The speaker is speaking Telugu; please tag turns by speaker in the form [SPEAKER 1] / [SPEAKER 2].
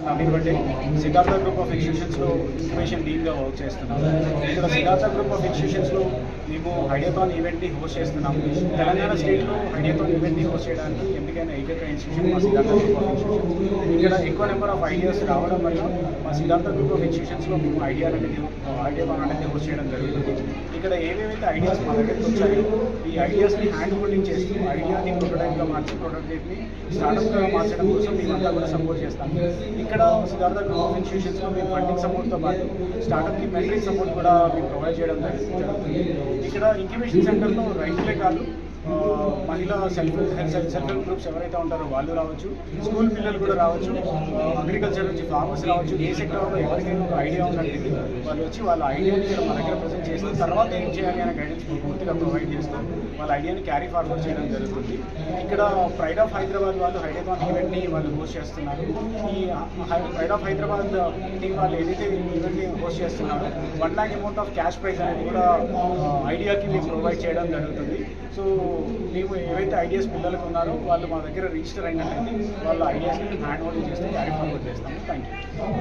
[SPEAKER 1] నవీన్ బట్టే సిద్ధార్థ గ్రూప్ ఆఫ్ ఇన్స్టిట్యూషన్స్లో ఇన్ఫర్మేషన్ లీడ్గా వర్క్ చేస్తున్నాము. ఇక్కడ సిద్ధార్థ గ్రూప్ ఆఫ్ ఇన్స్టిట్యూషన్స్లో మేము ఐడియాథాన్ ఈవెంట్ని హోస్ట్ చేస్తున్నాము. తెలంగాణ స్టేట్లో ఐడియాథాన్ ఈవెంట్ని హోస్ట్ చేయడానికి ఎందుకైనా ఏకైక ఇన్స్టిట్యూషన్ మా సిద్ధార్థ గ్రూప్ ఆఫ్ ఇన్స్టిట్యూషన్స్. ఇక్కడ ఎక్కువ నెంబర్ ఆఫ్ ఐడియాస్ రావడం వల్ల మా సిద్ధార్థ గ్రూప్ ఆఫ్ ఇన్స్టిట్యూషన్స్లో మేము ఐడియాథాన్ అనేది హోస్ట్ చేయడం జరుగుతుంది. ఇక్కడ ఏవేవైతే ఐడియాస్ మా దగ్గరికి వచ్చాయో ఈ ఐడియాస్ని హ్యాండ్ హోల్డింగ్ చేస్తూ ఐడియాని ప్రొటోటైప్గా మార్చి ప్రొటోటైప్ని స్టార్టప్గా మార్చడం కోసం మేమంతా కూడా సపోర్ట్ చేస్తాము. ఇక్కడ సిద్ధార్థ గ్రూప్ ఆఫ్ ఇన్స్టిట్యూషన్స్లో మేము ఫండింగ్ సపోర్ట్తో పాటు స్టార్టప్కి మెంటరింగ్ సపోర్ట్ కూడా మేము ప్రొవైడ్ చేయడం జరుగుతుంది. ఇక్కడ ఇంక్యుబేషన్ సెంటర్లో రైతులే కాదు మహిళా సెల్ఫ్ హెల్ప్ గ్రూప్స్ ఎవరైతే ఉంటారో వాళ్ళు రావచ్చు, స్కూల్ పిల్లలు కూడా రావచ్చు, అగ్రికల్చర్ నుంచి ఫార్మర్స్ రావచ్చు. ఏ సెక్టర్లో ఎవరికైనా ఒక ఐడియా ఉన్నట్టు వాళ్ళు వచ్చి వాళ్ళ ఐడియాని ఇక్కడ మన దగ్గర ప్రజెంట్ చేస్తూ తర్వాత ఏం చేయాలి అనే గైడెన్స్ పూర్తిగా ప్రొవైడ్ చేస్తూ వాళ్ళ ఐడియాని క్యారీ ఫార్వర్డ్ చేయడం జరుగుతుంది. ఇక్కడ ప్రైడ్ ఆఫ్ హైదరాబాద్ వాళ్ళు ఐడియాథాన్ ఈవెంట్ని వాళ్ళు హోస్ట్ చేస్తున్నారు. ఈ ప్రైడ్ ఆఫ్ హైదరాబాద్ టీం వాళ్ళు ఏదైతే ఈవెంట్ని హోస్ట్ చేస్తున్నారో 1 lakh amount of cash prize అనేది కూడా ఐడియాకి మేము ప్రొవైడ్ చేయడం జరుగుతుంది. సో మేము ఏవైతే ఐడియాస్ పిల్లలకు ఉన్నారో వాళ్ళు మా దగ్గర రిజిస్టర్ అయినట్లయితే వాళ్ళ ఐడియాస్ని హ్యాండ్ హోల్డింగ్ చేస్తూ క్యారీ ఫార్వర్డ్ చేస్తాము. Thank you.